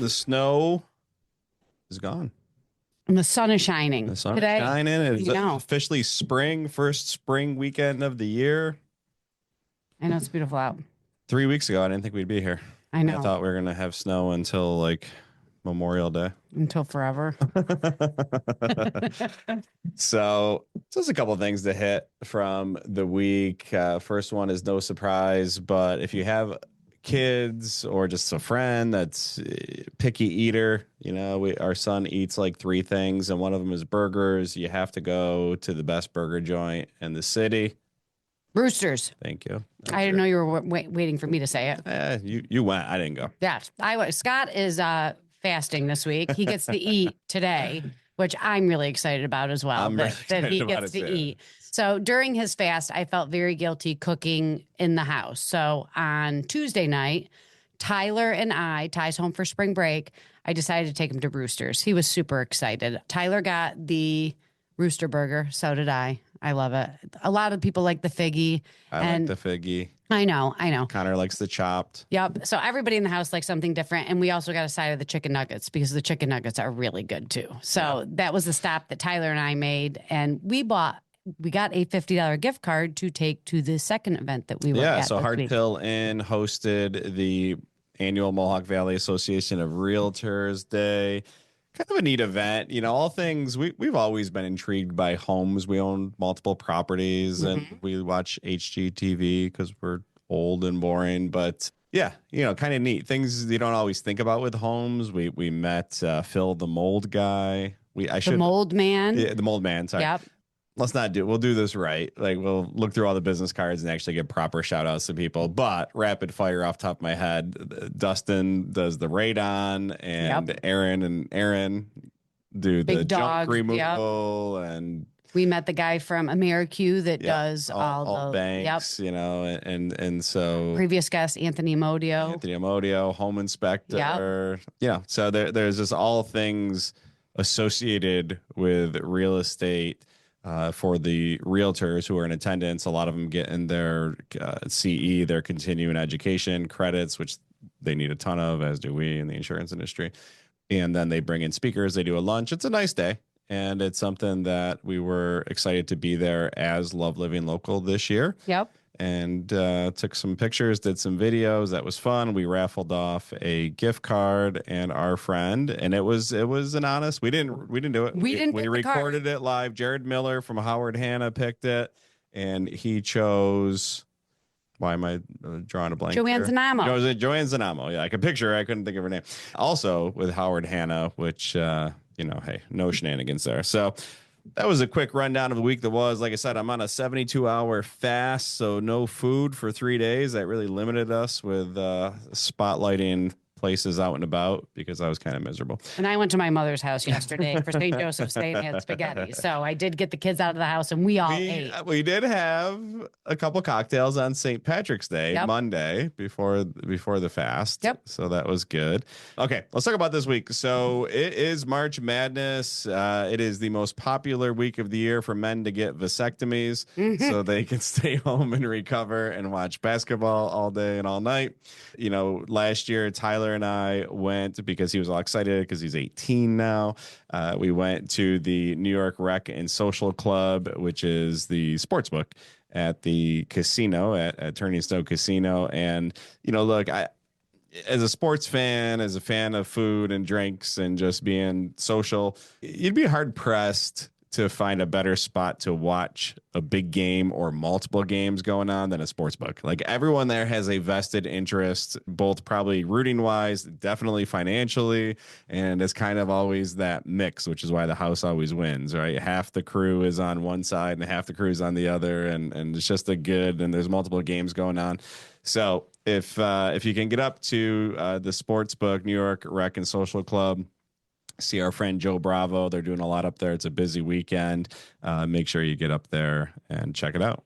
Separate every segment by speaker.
Speaker 1: The snow is gone.
Speaker 2: And the sun is shining.
Speaker 1: The sun
Speaker 2: today.
Speaker 1: is shining. It's officially spring, first spring weekend of the year.
Speaker 2: I know it's beautiful out.
Speaker 1: 3 weeks ago, I didn't think we'd be here.
Speaker 2: I know.
Speaker 1: I thought we were going to have snow until like Memorial Day.
Speaker 2: Until forever.
Speaker 1: So there's a couple of things to hit from the week. First one is no surprise, but if you have kids or just a friend that's picky eater, our son eats like 3 things, and one of them is burgers. You have to go to the best burger joint in the city.
Speaker 2: Roosters.
Speaker 1: Thank you.
Speaker 2: I didn't know you were waiting for me to say it.
Speaker 1: You went. I didn't go.
Speaker 2: Yeah, I was. Scott is fasting this week. He gets to eat today, which I'm really excited about as well. That he gets to eat. So during his fast, I felt very guilty cooking in the house. So on Tuesday night, Tyler and Ty's home for spring break, I decided to take him to Roosters. He was super excited. Tyler got the Rooster burger. So did I. I love it. A lot of people like the Figgy.
Speaker 1: I like the Figgy.
Speaker 2: I know.
Speaker 1: Connor likes the chopped.
Speaker 2: Yep. So everybody in the house likes something different. And we also got a side of the chicken nuggets because the chicken nuggets are really good too. So that was the stop that Tyler and I made. And we got a $50 gift card to take to the second event that we were at.
Speaker 1: Yeah, so Hardpill Inn hosted the annual Mohawk Valley Association of Realtors Day. Kind of a neat event. All things, we've always been intrigued by homes. We own multiple properties and we watch HGTV because we're old and boring. But yeah, kind of neat. Things you don't always think about with homes. We met Phil, the mold guy.
Speaker 2: The mold man.
Speaker 1: Yeah, the mold man, sorry.
Speaker 2: Yep.
Speaker 1: We'll do this right. Like we'll look through all the business cards and actually give proper shout outs to people. But rapid fire off the top of my head, Dustin does the radon and Aaron do the junk removal. And
Speaker 2: we met the guy from AmeriQ that does all the
Speaker 1: banks, and so
Speaker 2: previous guest, Anthony Amodio,
Speaker 1: home inspector. So there's just all things associated with real estate. For the realtors who are in attendance, a lot of them get in their CE, their continuing education credits, which they need a ton of, as do we in the insurance industry. And then they bring in speakers. They do a lunch. It's a nice day. And it's something that we were excited to be there as Love Living Local this year.
Speaker 2: Yep.
Speaker 1: And took some pictures, did some videos. That was fun. We raffled off a gift card and our friend, and it was an honest. We didn't do it. We recorded it live. Jared Miller from Howard Hanna picked it, and he chose. Why am I drawing a blank?
Speaker 2: Joanne Zanamo.
Speaker 1: Joanne Zanamo. Yeah, I could picture her. I couldn't think of her name. Also with Howard Hanna, which hey, no shenanigans there. So. That was a quick rundown of the week that was. Like I said, I'm on a 72-hour fast, so no food for 3 days. That really limited us with spotlighting places out and about because I was kind of miserable.
Speaker 2: And I went to my mother's house yesterday for St. Joseph's Day and had spaghetti. So I did get the kids out of the house and we ate.
Speaker 1: We did have a couple cocktails on St. Patrick's Day, Monday, before the fast.
Speaker 2: Yep.
Speaker 1: So that was good. Okay, let's talk about this week. So it is March Madness. It is the most popular week of the year for men to get vasectomies so they can stay home and recover and watch basketball all day and all night. Last year, Tyler and I went because he was all excited because he's 18 now. We went to the New York Rec and Social Club, which is the sportsbook at the casino at Turning Stone Casino. And, look, as a sports fan, as a fan of food and drinks and just being social, you'd be hard pressed to find a better spot to watch a big game or multiple games going on than a sports book. Like everyone there has a vested interest, both probably rooting wise, definitely financially. And it's kind of always that mix, which is why the house always wins, right? Half the crew is on one side and half the crew is on the other. And it's just and there's multiple games going on. So if you can get up to the sports book, New York Rec and Social Club, see our friend Joe Bravo. They're doing a lot up there. It's a busy weekend. Make sure you get up there and check it out.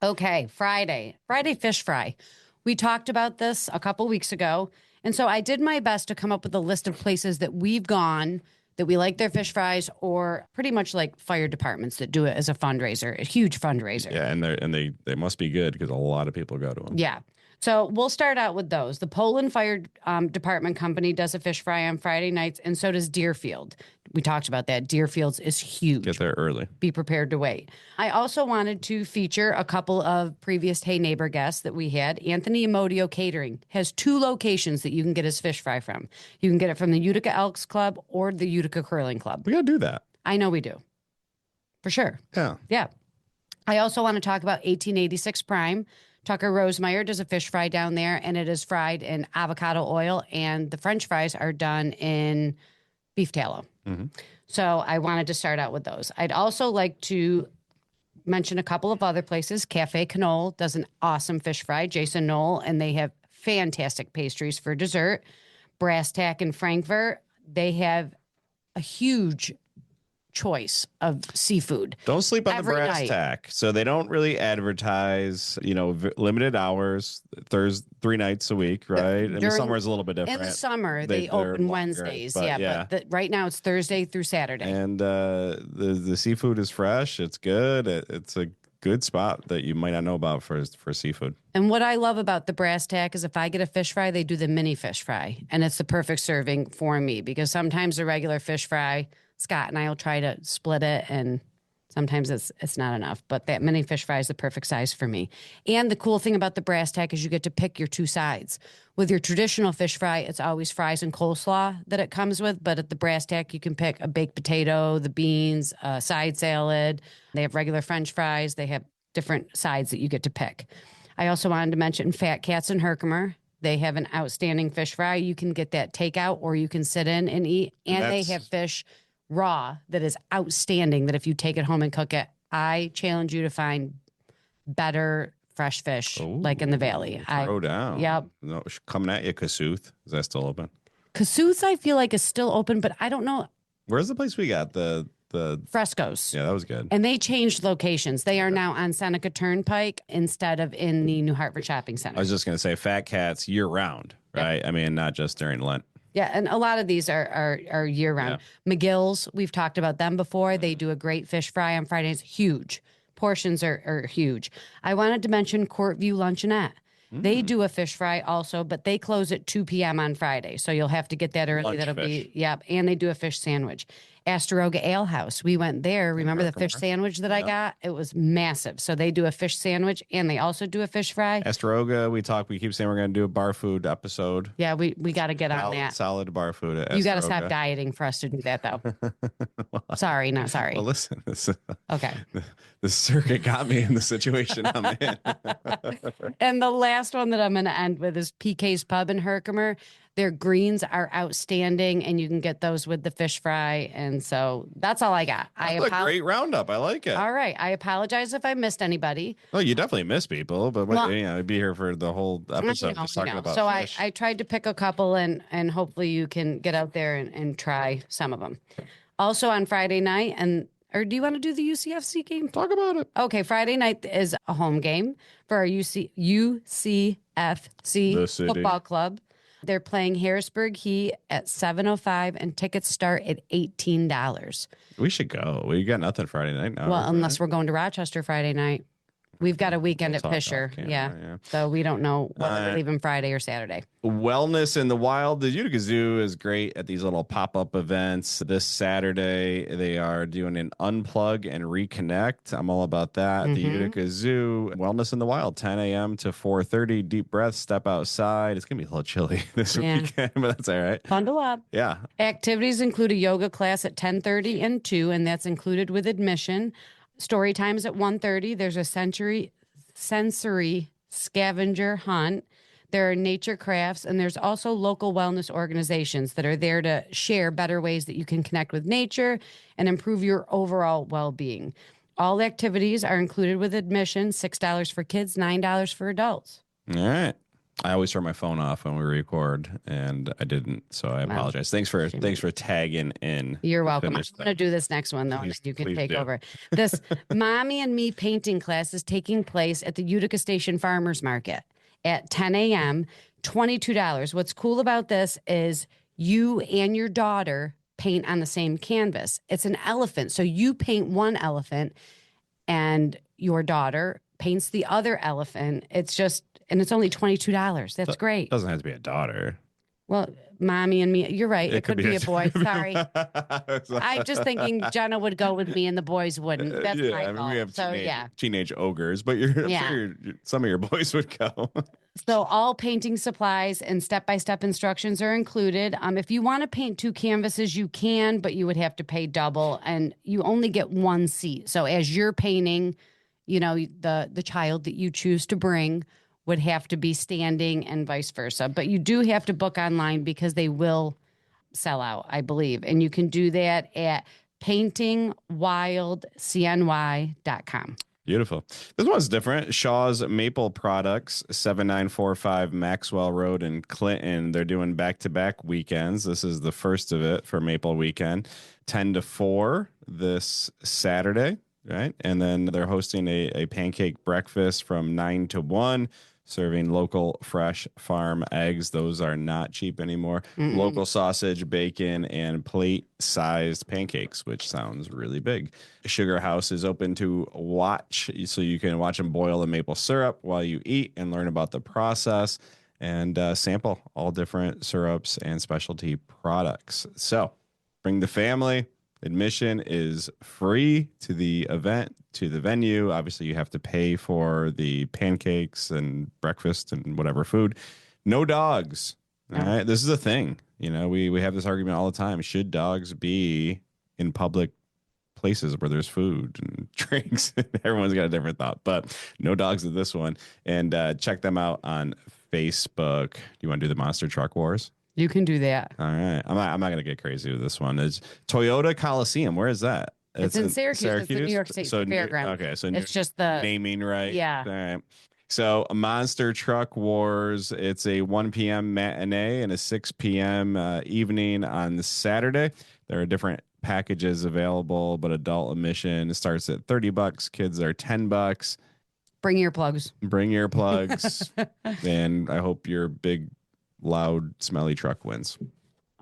Speaker 2: Okay, Friday fish fry. We talked about this a couple weeks ago. And so I did my best to come up with a list of places that we've gone that we like their fish fries, or pretty much like fire departments that do it as a fundraiser, a huge fundraiser.
Speaker 1: Yeah, and they must be good because a lot of people go to them.
Speaker 2: Yeah. So we'll start out with those. The Poland Fire Department company does a fish fry on Friday nights, and so does Deerfield. We talked about that. Deerfield's is huge.
Speaker 1: Get there early.
Speaker 2: Be prepared to wait. I also wanted to feature a couple of previous Hey Neighbor guests that we had. Anthony Amodio Catering has 2 locations that you can get his fish fry from. You can get it from the Utica Elks Club or the Utica Curling Club.
Speaker 1: We got to do that.
Speaker 2: I know we do. For sure.
Speaker 1: Yeah.
Speaker 2: Yeah. I also want to talk about 1886 Prime. Tucker Rosemeyer does a fish fry down there, and it is fried in avocado oil, and the French fries are done in beef tallow.
Speaker 1: Mm-hmm.
Speaker 2: So I wanted to start out with those. I'd also like to mention a couple of other places. Cafe Canole does an awesome fish fry, Jason Knoll, and they have fantastic pastries for dessert. Brass Tack in Frankfurt, they have a huge choice of seafood.
Speaker 1: Don't sleep on the
Speaker 2: every
Speaker 1: brass
Speaker 2: night.
Speaker 1: tack. So they don't really advertise, limited hours, 3 nights a week, right? I mean, summer's a little bit different.
Speaker 2: In the summer, they
Speaker 1: they're
Speaker 2: open
Speaker 1: longer,
Speaker 2: Wednesdays.
Speaker 1: but
Speaker 2: But right now it's Thursday through Saturday.
Speaker 1: And the seafood is fresh. It's good. It's a good spot that you might not know about for seafood.
Speaker 2: And what I love about the Brass Tack is if I get a fish fry, they do the mini fish fry. And it's the perfect serving for me because sometimes the regular fish fry, Scott and I will try to split it, and sometimes it's not enough. But that mini fish fry is the perfect size for me. And the cool thing about the Brass Tack is you get to pick your 2 sides. With your traditional fish fry, it's always fries and coleslaw that it comes with. But at the Brass Tack, you can pick a baked potato, the beans, a side salad. They have regular French fries. They have different sides that you get to pick. I also wanted to mention Fat Cats in Herkimer. They have an outstanding fish fry. You can get that takeout or you can sit in and eat. And they have fish raw that is outstanding, that if you take it home and cook it, I challenge you to find better fresh fish like in the valley.
Speaker 1: Throw down.
Speaker 2: Yep.
Speaker 1: No, coming at you, Kasuth. Is that still open?
Speaker 2: Kasuth, I feel like, is still open, but I don't know.
Speaker 1: Where's the place we got? The
Speaker 2: Frescoes.
Speaker 1: Yeah, that was good.
Speaker 2: And they changed locations. They are now on Seneca Turnpike instead of in the New Hartford Shopping Center.
Speaker 1: I was just going to say Fat Cats year round, right? Yep. I mean, not just during Lent.
Speaker 2: Yeah, and a lot of these are year round. Yeah. McGill's, we've talked about them before. They do a great fish fry on Fridays. Huge. Portions are huge. I wanted to mention Courtview Luncheonette. They do a fish fry also, but they close at 2 p.m. on Friday. So you'll have to get that early. That'll be, and they do a fish sandwich. Asteroga Ale House. We went there. Remember the fish sandwich that I got? It was massive. So they do a fish sandwich and they also do a fish fry.
Speaker 1: Asteroga, we keep saying we're going to do a bar food episode.
Speaker 2: Yeah, we got to get on that.
Speaker 1: Solid bar food at Asteroga.
Speaker 2: You got to stop dieting for us to do that, though. Sorry, not sorry.
Speaker 1: Well, listen.
Speaker 2: Okay.
Speaker 1: The circuit got me in the situation I'm in.
Speaker 2: And the last one that I'm going to end with is PK's Pub in Herkimer. Their greens are outstanding, and you can get those with the fish fry. And so that's all I got.
Speaker 1: That's a great roundup. I like it.
Speaker 2: All right. I apologize if I missed anybody.
Speaker 1: Well, you definitely missed people, but I'd be here for the whole episode just talking about
Speaker 2: so
Speaker 1: fish.
Speaker 2: I tried to pick a couple, and hopefully you can get out there and try some of them. Also on Friday night, or do you want to do the UCFC game?
Speaker 1: Talk about it.
Speaker 2: Okay, Friday night is a home game for our UCFC football club. They're playing Harrisburg Heat at 7:05, and tickets start at $18.
Speaker 1: We should go. We got nothing Friday night now.
Speaker 2: Well, unless we're going to Rochester Friday night. We've got a weekend at Fisher. Yeah. So we don't know whether we're leaving Friday or Saturday.
Speaker 1: Wellness in the wild. The Utica Zoo is great at these little pop-up events. This Saturday, they are doing an unplug and reconnect. I'm all about that. The Utica Zoo, Wellness in the Wild, 10 a.m. to 4:30. Deep breath, step outside. It's going to be a little chilly this weekend, but that's all right.
Speaker 2: Bundle up.
Speaker 1: Yeah.
Speaker 2: Activities include a yoga class at 10:30 and 2, and that's included with admission. Story times at 1:30. There's a sensory scavenger hunt. There are nature crafts, and there's also local wellness organizations that are there to share better ways that you can connect with nature and improve your overall well-being. All activities are included with admission, $6 for kids, $9 for adults.
Speaker 1: All right. I always turn my phone off when we record, and I didn't, so I apologize. Thanks for tagging in.
Speaker 2: You're welcome. I'm going to do this next one, though, and you can take over. This Mommy and Me painting class is taking place at the Utica Station Farmers Market at 10 a.m., $22. What's cool about this is you and your daughter paint on the same canvas. It's an elephant, so you paint one elephant, and your daughter paints the other elephant. It's and it's only $22. That's great.
Speaker 1: Doesn't have to be a daughter.
Speaker 2: Well, mommy and me. You're right. It could be a boy. Sorry. I'm just thinking Jenna would go with me and the boys wouldn't. That's my fault.
Speaker 1: We have teenage ogres, but I'm sure some of your boys would go.
Speaker 2: So all painting supplies and step-by-step instructions are included. If you want to paint 2 canvases, you can, but you would have to pay double, and you only get 1 seat. So as you're painting, the child that you choose to bring would have to be standing and vice versa. But you do have to book online because they will sell out, I believe. And you can do that at paintingwildcny.com.
Speaker 1: Beautiful. This one's different. Shaw's Maple Products, 7945 Maxwell Road in Clinton. They're doing back-to-back weekends. This is the first of it for Maple Weekend, 10 to 4 this Saturday, right? And then they're hosting a pancake breakfast from 9 to 1. Serving local fresh farm eggs. Those are not cheap anymore. Local sausage, bacon, and plate-sized pancakes, which sounds really big. Sugar House is open to watch, so you can watch them boil the maple syrup while you eat and learn about the process and sample all different syrups and specialty products. So bring the family. Admission is free to the event, to the venue. Obviously, you have to pay for the pancakes and breakfast and whatever food. No dogs. All right. This is a thing. We have this argument all the time. Should dogs be in public places where there's food and drinks? Everyone's got a different thought, but no dogs at this one. And check them out on Facebook. Do you want to do the Monster Truck Wars?
Speaker 2: You can do that.
Speaker 1: All right. I'm not going to get crazy with this one. It's Toyota Coliseum. Where is that?
Speaker 2: It's in Syracuse. It's the New York State Fairground.
Speaker 1: Okay. So
Speaker 2: it's just the
Speaker 1: naming right.
Speaker 2: Yeah.
Speaker 1: All right. So Monster Truck Wars. It's a 1 p.m. matinee and a 6 p.m. Evening on Saturday. There are different packages available, but adult admission starts at $30. Kids are $10.
Speaker 2: Bring your plugs.
Speaker 1: And I hope your big, loud, smelly truck wins.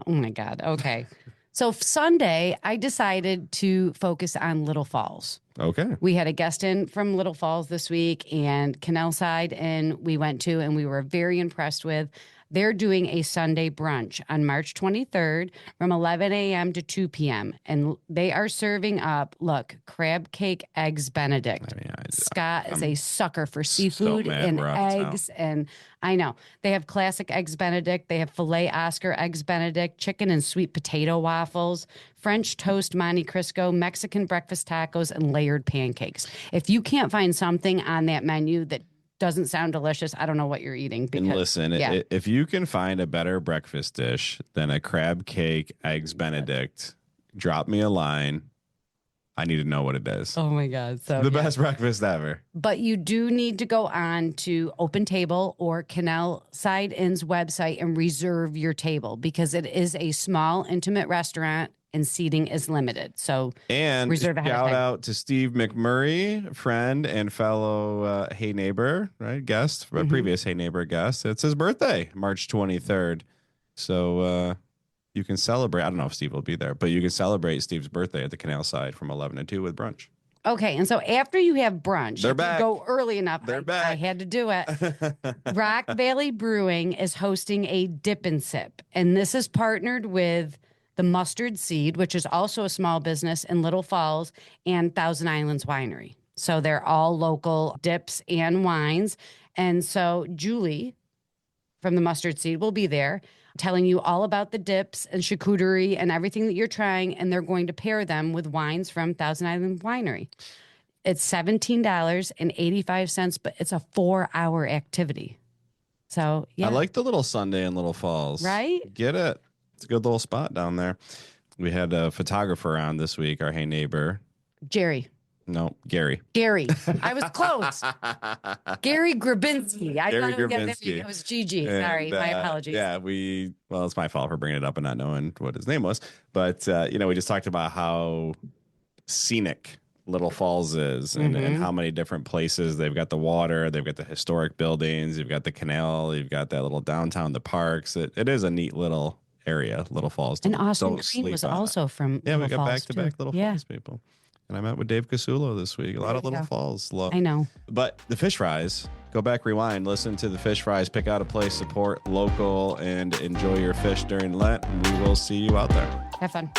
Speaker 2: Oh my God. Okay. So Sunday, I decided to focus on Little Falls.
Speaker 1: Okay.
Speaker 2: We had a guest in from Little Falls this week and Canal Side, and we went to, and we were very impressed with. They're doing a Sunday brunch on March 23rd from 11 a.m. to 2 p.m. And they are serving up, crab cake, eggs Benedict. Scott is a sucker for seafood and eggs. And I know. They have classic eggs Benedict. They have filet Oscar eggs Benedict, chicken and sweet potato waffles, French toast Monte Cristo, Mexican breakfast tacos, and layered pancakes. If you can't find something on that menu that doesn't sound delicious, I don't know what you're eating.
Speaker 1: And listen, if you can find a better breakfast dish than a crab cake, eggs Benedict, drop me a line. I need to know what it is.
Speaker 2: Oh my God. So
Speaker 1: the best breakfast ever.
Speaker 2: But you do need to go on to Open Table or Canal Side Inn's website and reserve your table because it is a small, intimate restaurant and seating is limited. So reserve ahead of time.
Speaker 1: Shout out to Steve McMurray, friend and fellow Hey Neighbor, right? Guest, previous Hey Neighbor guest. It's his birthday, March 23rd. So you can celebrate. I don't know if Steve will be there, but you can celebrate Steve's birthday at the Canal Side from 11 to 2 with brunch.
Speaker 2: Okay, and so after you have brunch,
Speaker 1: they're back.
Speaker 2: You go early enough.
Speaker 1: They're back.
Speaker 2: I had to do it. Rock Valley Brewing is hosting a dip and sip, and this is partnered with the Mustard Seed, which is also a small business in Little Falls, and Thousand Islands Winery. So they're all local dips and wines. And so Julie from the Mustard Seed will be there telling you all about the dips and charcuterie and everything that you're trying. And they're going to pair them with wines from Thousand Islands Winery. It's $17.85, but it's a 4-hour activity. So, yeah.
Speaker 1: I like the little Sunday in Little Falls.
Speaker 2: Right?
Speaker 1: Get it. It's a good little spot down there. We had a photographer on this week, our Hey Neighbor.
Speaker 2: Gary.
Speaker 1: No, Gary.
Speaker 2: Gary. I was close. Gary Grabinski. I thought it was Gigi. Sorry, my apologies.
Speaker 1: Yeah, it's my fault for bringing it up and not knowing what his name was. But, we just talked about how scenic Little Falls is and how many different places. They've got the water, they've got the historic buildings, you've got the canal, you've got that little downtown, the parks. It is a neat little area, Little Falls.
Speaker 2: And Austin Green was also from
Speaker 1: Little Falls. Yeah, we got back-to-back Little Falls people. And I met with Dave Casulo this week. A lot of Little Falls love.
Speaker 2: I know.
Speaker 1: But the fish fries go back, rewind, listen to the fish fries, pick out a place, support local, and enjoy your fish during Lent. And we will see you out there.
Speaker 2: Have fun.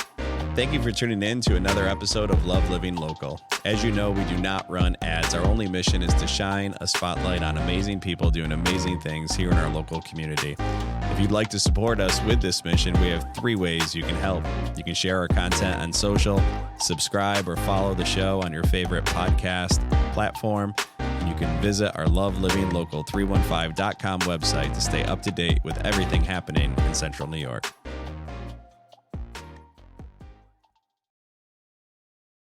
Speaker 1: Thank you for tuning in to another episode of Love Living Local. As you know, we do not run ads. Our only mission is to shine a spotlight on amazing people doing amazing things here in our local community. If you'd like to support us with this mission, we have 3 ways you can help. You can share our content on social, subscribe or follow the show on your favorite podcast platform, and you can visit our lovelivinglocal315.com website to stay up to date with everything happening in Central New York.